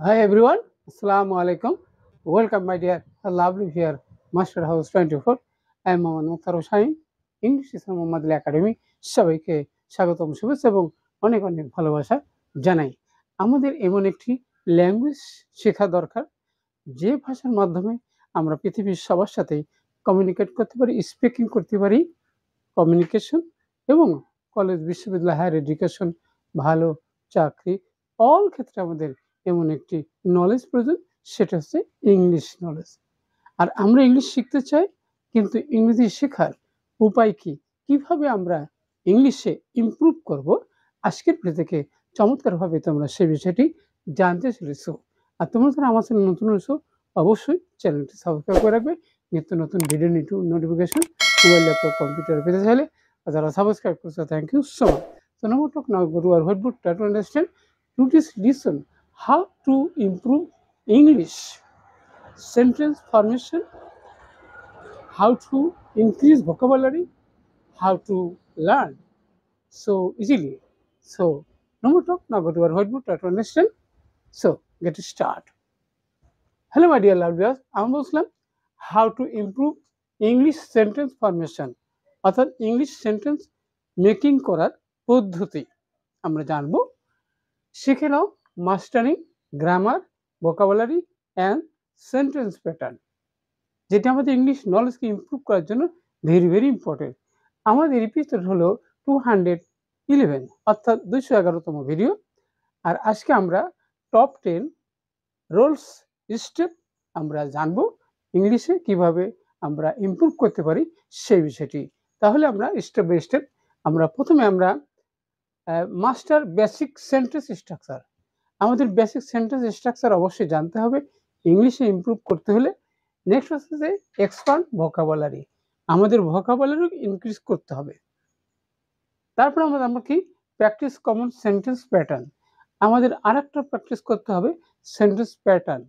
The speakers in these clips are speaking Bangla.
Hi everyone, Assalamu alaikum. Welcome my dear lovely here Master House 24. I am Mohammad Mukhtar Hossain, English Islam Mohammad Ali academy সবাইকে স্বাগতম শুভেচ্ছা এবং অনেক অনেক ভালোবাসা জানাই। আমাদের এমন একটি ল্যাঙ্গুয়েজ শেখা দরকার যে ভাষার মাধ্যমে আমরা পৃথিবীর সবার সাথেই কমিউনিকেট করতে পারি, স্পিকিং করতে পারি, কমিউনিকেশন এবং কলেজ বিশ্ববিদ্যালয় হায়ার এডুকেশন ভালো চাকরি অল ক্ষেত্রে আমাদের এমন একটি নলেজ প্রয়োজন, সেটা হচ্ছে ইংলিশ নলেজ। আর আমরা ইংলিশ শিখতে চাই, কিন্তু ইংরেজি শেখার উপায় কি, কিভাবে আমরা ইংলিশে ইমপ্রুভ করব, আজকের ভিডিও থেকে চমৎকারভাবে তোমরা সেই বিষয়টি জানতে চলেছো। আর তোমরা যারা আমার চ্যানেল নতুন হয়েছো অবশ্যই চ্যানেলটি সাবস্ক্রাইব করে রাখবে, নিত্য নতুন video notification mobile laptop computer পেতে চাইলে। আর যারা সাবস্ক্রাইব করছো thank you so much. So now we talk now go to our whiteboard, try to understand. To this listen how to improve English sentence formation, how to increase vocabulary, how to learn so easily. So no more talk, now go to our whiteboard, try to understand. So get start. Hello my dear loved viewers, আমি বলছিলাম how to improve English sentence formation, অর্থাৎ ইংলিশ সেন্টেন্স মেকিং করার পদ্ধতি আমরা জানবো। শিখে নাও mastering grammar, vocabulary and sentence pattern, যেটা আমাদের ইংলিশ নলেজকে ইমপ্রুভ করার জন্য ভেরি ভেরি ইম্পর্টেন্ট। আমাদের এপিসোড হলো 211, অর্থাৎ 211তম ভিডিও। আর আজকে আমরা টপ 10 রোলস স্টেপ আমরা জানবো ইংলিশে কিভাবে আমরা ইমপ্রুভ করতে পারি সেই বিষয়টি। তাহলে আমরা স্টেপ বাই স্টেপ আমরা প্রথমে আমরা মাস্টার বেসিক সেন্টেন্স স্ট্রাকচার। আমাদের বেসিক সেন্টেন্স স্ট্রাকচার অবশ্যই জানতে হবে ইংলিশে ইমপ্রুভ করতে হলে। নেক্সট হচ্ছে যে এক্সপান্ড ভোকাবুলারি, আমাদের ভোকাবুলারি ইনক্রিজ করতে হবে। তারপর আমরা কি প্র্যাকটিস কমন সেন্টেন্স প্যাটার্ন, আমাদের আরেকটা প্র্যাকটিস করতে হবে সেন্টেন্স প্যাটার্ন।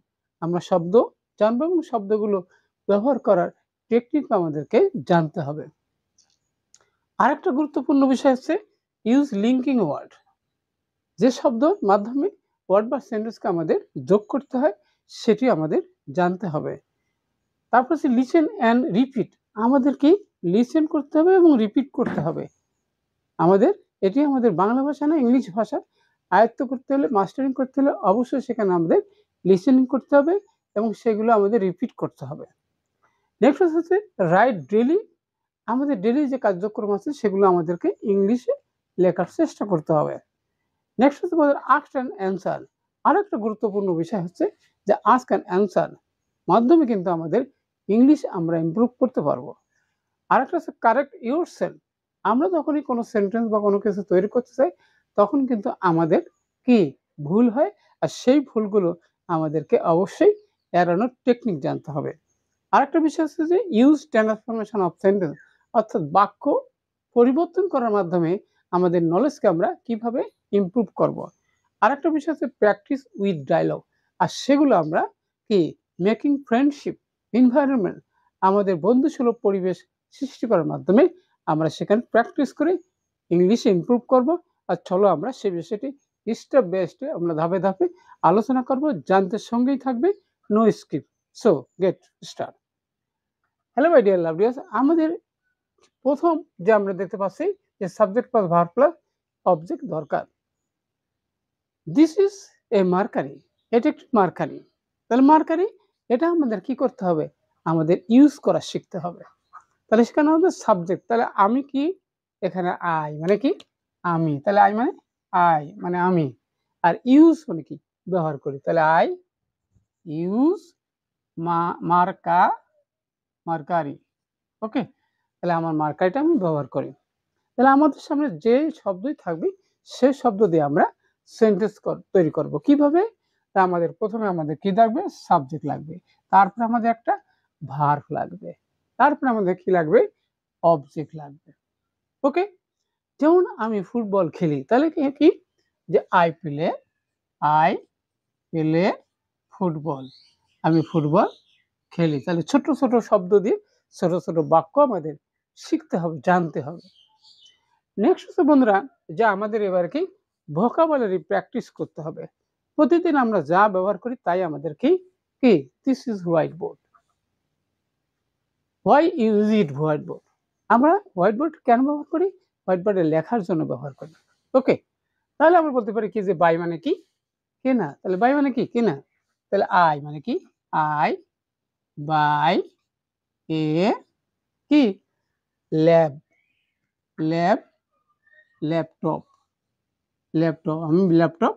আমরা শব্দ জানবো এবং শব্দগুলো ব্যবহার করার টেকনিক আমাদেরকে জানতে হবে। আরেকটা গুরুত্বপূর্ণ বিষয় হচ্ছে ইউজ লিঙ্কিং ওয়ার্ড, যে শব্দের মাধ্যমে ওয়ার্ড বা সেন্টেন্সকে আমাদের যোগ করতে হয় সেটি আমাদের জানতে হবে। তারপর হচ্ছে লিসেন অ্যান্ড রিপিট, আমাদের কি লিসেন করতে হবে এবং রিপিট করতে হবে। আমাদের এটি আমাদের বাংলা ভাষা না ইংলিশ ভাষা আয়ত্ত করতে হলে, মাস্টারিং করতে হলে অবশ্যই সেখানে আমাদের লিসেনিং করতে হবে এবং সেগুলো আমাদের রিপিট করতে হবে। নেক্সট হচ্ছে রাইট ডেইলি, আমাদের ডেইলি যে কার্যক্রম আছে সেগুলো আমাদেরকে ইংলিশে লেখার চেষ্টা করতে হবে। নেক্সট হচ্ছে আমাদের আস্ক অ্যান্ড অ্যান্সার, আরেকটা গুরুত্বপূর্ণ বিষয় হচ্ছে যে আস্ক অ্যান্ড অ্যান্সার মাধ্যমে কিন্তু আমাদের ইংলিশ আমরা ইমপ্রুভ করতে পারবো। আরেকটা হচ্ছে কারেক্ট ইউর সেলফ, আমরা যখনই কোনো সেন্টেন্স বা কোনো কিছু তৈরি করতে চাই তখন কিন্তু আমাদের কি ভুল হয়, আর সেই ভুলগুলো আমাদেরকে অবশ্যই এড়ানোর টেকনিক জানতে হবে। আরেকটা বিষয় হচ্ছে যে ইউজ ট্রান্সফরমেশন অফ সেন্টেন্স, অর্থাৎ বাক্য পরিবর্তন করার মাধ্যমে আমাদের নলেজকে আমরা কিভাবে ইমপ্রুভ করব। আরেকটা বিষয় হচ্ছে প্র্যাকটিস উইথ ডায়লগ, আর সেগুলো আমরা কি মেকিং ফ্রেন্ডশিপ এনভায়রনমেন্ট, আমাদের বন্ধুসুলভ পরিবেশ সৃষ্টি করার মাধ্যমে আমরা সেখানে প্র্যাকটিস করে ইংলিশে ইমপ্রুভ করব। আর চলো আমরা সেই বিষয়টি স্টেপ বাই স্টেপ আমরা ধাপে ধাপে আলোচনা করব, জানতে সঙ্গেই থাকবে, no skip. So get start. Hello my dear love viewers, আমাদের প্রথম যে আমরা দেখতে পাচ্ছি যে subject plus verb plus object দরকার। দিস ইজ এ মার্কারি, এটা একটি মার্কারি। তাহলে মার্কারি এটা আমাদের কি করতে হবে, আমাদের ইউজ করা শিখতে হবে। তাহলে সেখানে আমাদের সাবজেক্ট, তাহলে আমি কি, এখানে আই মানে কি আমি, তাহলে আই মানে আমি, আর ইউজ মানে কি ব্যবহার করি, তাহলে আই ইউজ মার্কারি। ওকে, তাহলে আমার মার্কারিটা আমি ব্যবহার করি। তাহলে আমাদের সামনে যে শব্দই থাকবে সেই শব্দ দিয়ে আমরা সেন্টেন্স তৈরি করব। কিভাবে, তা আমাদের প্রথমে আমাদের কি লাগবে, সাবজেক্ট লাগবে, তারপরে আমাদের একটা ভার্ব লাগবে, তারপরে আমাদের কি লাগবে, অবজেক্ট লাগবে। ওকে, যেমন আমি ফুটবল খেলি, তাহলে কি যে আই প্লে ফুটবল, আমি ফুটবল খেলি। তাহলে ছোট ছোট শব্দ দিয়ে ছোট ছোট বাক্য আমাদের শিখতে হবে, জানতে হবে। নেক্সট হচ্ছে বন্ধুরা যে আমাদের এবার কি ভোকাবুলারি প্র্যাকটিস করতে হবে। প্রতিদিন আমরা যা ব্যবহার করি তাই আমাদের কি this is white board. Why use it white board? আমরা হোয়াইট বোর্ড কেন ব্যবহার করি? হোয়াইট বোর্ডে লেখার জন্য ব্যবহার করি। ওকে, তাহলে আমরা বলতে পারি কি যে বাই মানে কি কেনা। তাহলে বাই মানে কি কেনা। তাহলে আই মানে কি আই বাই এ কি ল্যাব ল্যাব ল্যাপটপ ল্যাপটপ আমি ল্যাপটপ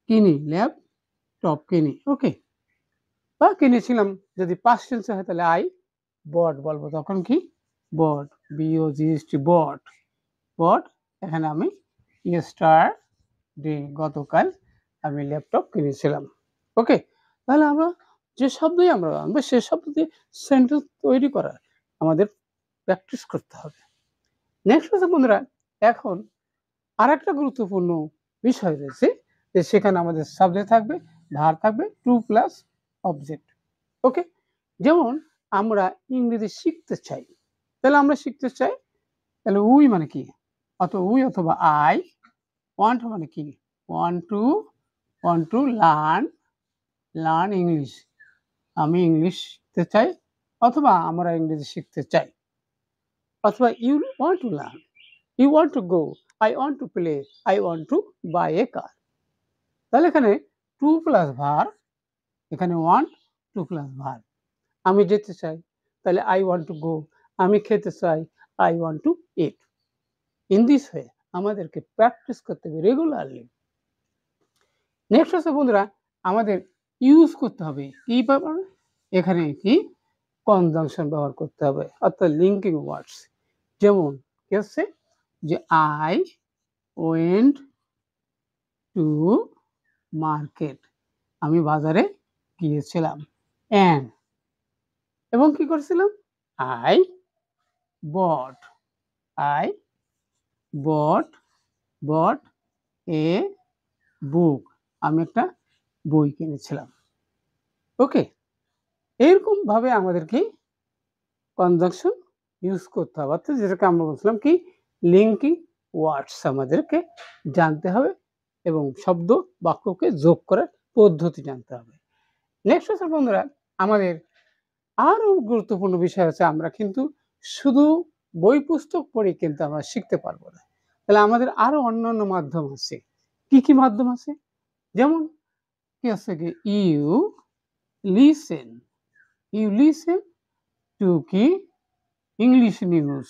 কিনি ল্যাপটপ কিনি। ওকে, বা কিনেছিলাম যদি পাস্ট টেন্সে হয় তাহলে আই বট বলবো, তখন কি বট বিওজিএসটি বট বট। এখানে আমি ইয়েস্টারডে গতকাল আমি ল্যাপটপ কিনেছিলাম। ওকে, তাহলে আমরা যে শব্দই আমরা আনবো সে শব্দ দিয়ে সেন্টেন্স তৈরি করার আমাদের প্র্যাকটিস করতে হবে। নেক্সট হচ্ছে বন্ধুরা, এখন আরেকটা গুরুত্বপূর্ণ বিষয় রয়েছে যে সেখানে আমাদের সাবজেক্ট থাকবে, ভার্ব থাকবে, টু প্লাস অবজেক্ট। ওকে, যেমন আমরা ইংরেজি শিখতে চাই, তাহলে আমরা শিখতে চাই, তাহলে উই মানে কি উই অথবা আই ওয়ান্ট মানে কি ওয়ান্ট টু লার্ন ইংলিশ, আমি ইংলিশ শিখতে চাই অথবা আমরা ইংরেজি শিখতে চাই। অথবা you want to learn, you want to go, I want to play, I want to buy a car. তাহলে এখানে টু প্লাস ভার্ব, এখানে ওয়ান্ট টু প্লাস ভার্ব। আমি যেতে চাই, তাহলে আই ওয়ান্ট টু গো, আমি খেতে চাই, I want two it. In this way আমাদেরকে প্র্যাকটিস করতে হবে রেগুলারলি। নেক্সট হচ্ছে বন্ধুরা, আমাদের ইউজ করতে হবে কি ব্যাপার, এখানে কি কনজাংশন ব্যবহার করতে হবে, অর্থাৎ লিঙ্কিং ওয়ার্ডস। যেমন কি হচ্ছে যে আই ওয়েন্ট টু মার্কেট, আমি বাজারে গিয়েছিলাম, অ্যান্ড এবং কি করেছিলাম আই বট এ বুক, আমি একটা বই কিনেছিলাম। ওকে, এরকম ভাবে আমাদেরকে কনজাংশন ইউজ করতে হবে, অর্থাৎ যেটাকে আমরা বলছিলাম কি লিঙ্কিং ওয়ার্ডস আমাদেরকে জানতে হবে এবং শব্দ বাক্যকে যোগ করার পদ্ধতি জানতে হবে। নেক্সট হচ্ছে বন্ধুরা, আমাদের আরো গুরুত্বপূর্ণ বিষয় হচ্ছে আমরা কিন্তু শুধু বই পুস্তক পড়ে কিন্তু আমরা শিখতে পারবো না, তাহলে আমাদের আরো অন্যান্য মাধ্যম আছে। কি কি মাধ্যম আছে? যেমন কি আছে কি ইউ লিসেন টু কি ইংলিশ নিউজ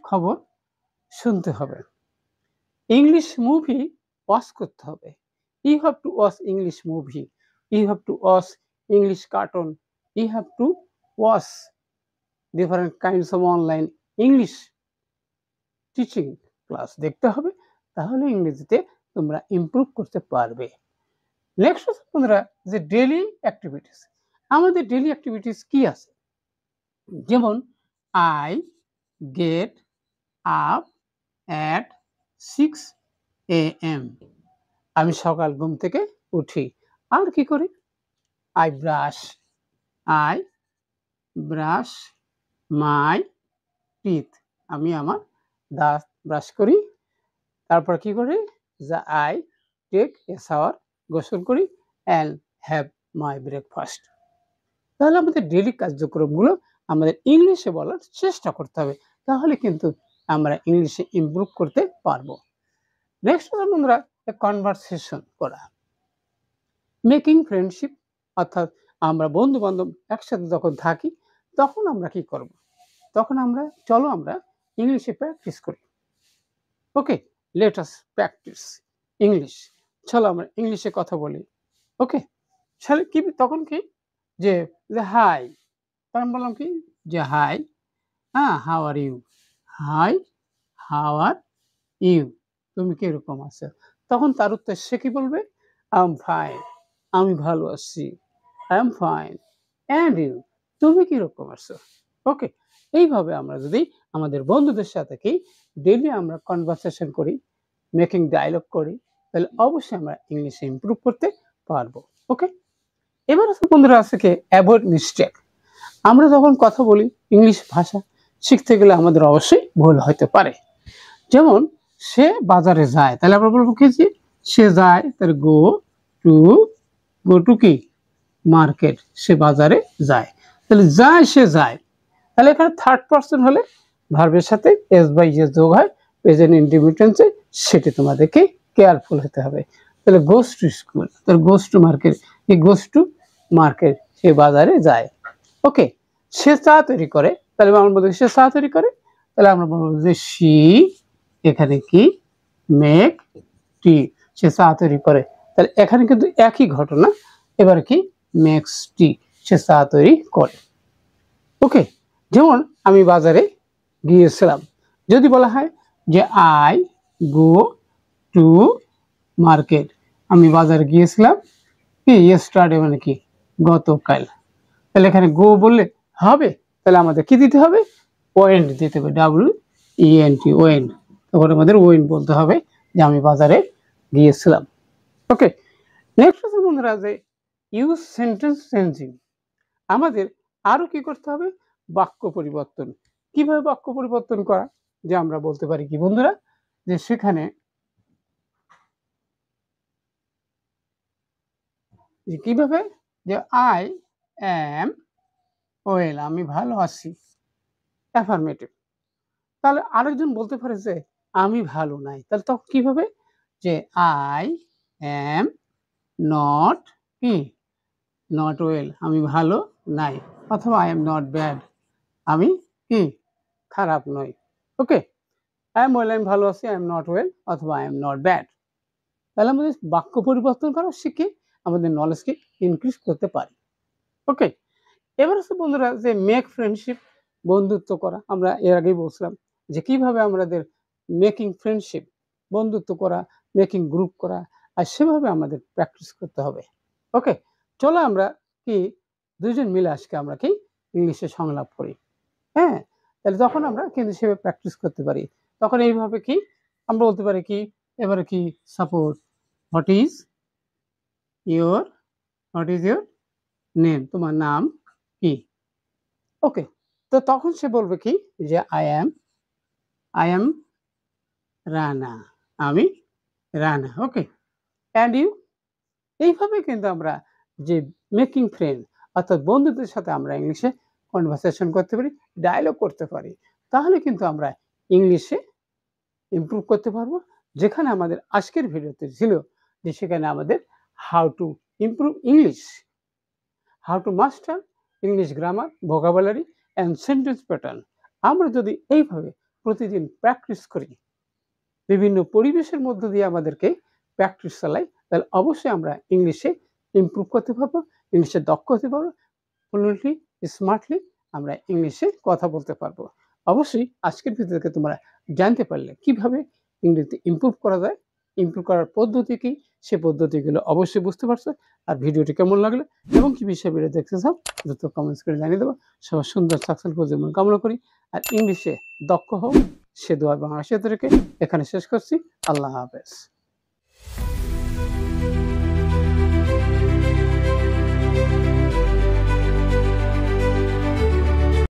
খবর শুনতে হবে। ইংলিশ মুভি ওয়াচ করতে হবে, you have to watch English movie, you have to watch English cartoon, you have to watch different kinds of online English teaching class দেখতে হবে, তাহলে ইংরেজিতে তোমরা ইমপ্রুভ করতে পারবে। নেক্সট হচ্ছে তোমরা যে ডেইলি অ্যাক্টিভিটিস, আমাদের ডেইলি অ্যাক্টিভিটিস কি আছে? যেমন I get up at 6 AM, আমি সকাল ঘুম থেকে উঠি। আর কি করি? আই ব্রাশ মাই টিথ, আমি আমার দাঁত ব্রাশ করি। তারপর কি করি? যে আই টেক এ শাওয়ার, গোসল করি, অ্যান্ড হ্যাভ মাই ব্রেকফাস্ট। তাহলে আমাদের ডেইলি কার্যক্রমগুলো আমাদের ইংলিশে বলার চেষ্টা করতে হবে, তাহলে কিন্তু আমরা ইংলিশে ইমপ্রুভ করতে পারবো। নেক্সট হচ্ছে বন্ধুরা কনভারসেশন করা, মেকিং ফ্রেন্ডশিপ, অর্থাৎ আমরা বন্ধু বান্ধব একসাথে যখন থাকি তখন আমরা কি করব? তখন আমরা আমরা ইংলিশে প্র্যাকটিস করি। ওকে, লেট আস প্র্যাকটিস ইংলিশ, চলো আমরা ইংলিশে কথা বলি। ওকে, কি তখন কি যে হাই, তখন বললাম কি যে হাই, হাউ আর ইউ, তুমি কিরকম আছো? তখন তার উত্তর সে কি বলবে? আই এম ফাইন, আমি ভালো আছি, I am fine, and you, তুমি কিরকম আছো? ওকে, এইভাবে আমরা যদি আমাদের বন্ধুদের সাথে কি ডেইলি আমরা কনভারসেশন করি, মেকিং ডায়লগ করি, তাহলে অবশ্যই আমরা ইংলিশে ইমপ্রুভ করতে পারবো। ওকে, এবার আছে বন্ধুরা আছে কি অ্যাভয়েড মিস্টেক। আমরা যখন কথা বলি ইংলিশ ভাষা শিখতে গেলে আমাদের অবশ্যই ভুল হতে পারে। যেমন সে বাজারে যায়, তাহলে আমরা বলবো কি যে সে যায়, তাহলে গো টু কি মার্কেট, সে বাজারে যায়। তাহলে যায়, সে যায়, তাহলে এখানে থার্ড পারসন হলে ভার্বের সাথে এস বাই এস যোগ হয় প্রেজেন্ট ইন্ডিভিজুয়ালসে, সেটি তোমাদেরকে কেয়ারফুল হতে হবে। তাহলে গোস টু স্কুল, তাহলে গোস টু মার্কেট, এই গোস টু মার্কেট, সে বাজারে যায়। ওকে, সে চা তৈরি করে, তাহলে আমরা বলবো সে চা তৈরি করে, তাহলে আমরা বলবো যে শি, এখানে কি মেক টি, সে চা তৈরি করে, তাহলে এখানে কিন্তু একই ঘটনা, এবার কি মেক্স টি, সে চা তৈরি করে। ওকে, যেমন আমি বাজারে গিয়েছিলাম, যদি বলা হয় যে আই গো টু মার্কেট, আমি বাজারে গিয়েছিলাম কি ইয়েস্টারডে, মানে কি গতকাল, তাহলে এখানে গো বললে হবে, তাহলে আমাদের কি দিতে হবে, ওয়েন্ট দিতে হবে, WENT ওয়েন্ট, তখন আমাদের ওয়েন্ট বলতে হবে যে আমি বাজারে গিয়েছিলাম। ওকে, নেক্সট হচ্ছে বন্ধুরা যে ইউজ সেন্টেন্স চেঞ্জিং, আমাদের আরো কি করতে হবে, বাক্য পরিবর্তন। কিভাবে বাক্য পরিবর্তন করা, যে আমরা বলতে পারি কি বন্ধুরা, যে সেখানে কিভাবে, যে আই অ্যাম ওয়েল, আমি ভালো আছি, অ্যাফার্মেটিভ। তাহলে আরেকজন বলতে পারে যে আমি ভালো নাই, তাহলে তখন কিভাবে, যে আই অ্যাম নট কি নট ওয়েল, আমি ভালো নাই, অথবা আই এম নট ব্যাড, আমি কি খারাপ নই। ওকে, আই এম ওয়েল, আমি ভালো আছি, আই এম নট ওয়েল, অথবা আই এম নট ব্যাড। তাহলে আমাদের বাক্য পরিবর্তন করা শিখে আমাদের নলেজকে ইনক্রিজ করতে পারি। ওকে, এবার হচ্ছে বন্ধুরা যে মেক ফ্রেন্ডশিপ, বন্ধুত্ব করা, আমরা এর আগেই বলছিলাম যে কিভাবে আমাদের মেকিং ফ্রেন্ডশিপ, বন্ধুত্ব করা, মেকিং গ্রুপ করা, আর সেভাবে আমাদের প্র্যাকটিস করতে হবে। ওকে, চলো আমরা কি দুইজন মিলে আজকে আমরা কি ইংলিশে সংলাপ করি। হ্যাঁ, তাহলে তখন আমরা কিন্তু সেভাবে প্র্যাকটিস করতে পারি। তখন এইভাবে কি আমরা বলতে পারি কি, এবারে কি suppose what is your name, তোমার নাম কি। ওকে, তো তখন সে বলবে কি যে আই অ্যাম রানা, আমি রানা। ওকে, অ্যান্ড ইউ, এইভাবে কিন্তু আমরা যে মেকিং ফ্রেন্ড অর্থাৎ বন্ধুদের সাথে আমরা ইংলিশে কনভারসেশন করতে পারি, ডায়লগ করতে পারি, তাহলে কিন্তু আমরা ইংলিশে ইমপ্রুভ করতে পারবো। যেখানে আমাদের আজকের ভিডিওতে ছিল যে সেখানে আমাদের how to improve English, how to master English grammar, vocabulary and sentence pattern. আমরা যদি এইভাবে প্রতিদিন প্র্যাকটিস করি, বিভিন্ন পরিবেশের মধ্য দিয়ে আমাদেরকে প্র্যাকটিস চালাই, তাহলে অবশ্যই আমরা ইংলিশে ইমপ্রুভ করতে পারবো, ইংলিশে দক্ষ হতে পারবো, ফ্লুয়েন্টলি, স্মার্টলি আমরা ইংলিশে কথা বলতে পারবো। অবশ্যই আজকের ভিডিও থেকে তোমরা জানতে পারলে কিভাবে ইংরেজিতে ইমপ্রুভ করা যায়, ইমপ্রুভ করার পদ্ধতি কি, সে পদ্ধতিগুলো অবশ্যই বুঝতে পারছো। আর ভিডিওটি কেমন লাগলো এবং কি বিষয়ে ভিডিও দেখতে চাও দ্রুত কমেন্টস করে জানিয়ে দেবো। সবার সুন্দর সাকসেসফুল জীবন কামনা করি, আর ইংলিশে দক্ষ হোক সে দোয়া বাংলাদেশে রেখে এখানে শেষ করছি। আল্লাহ হাফেজ।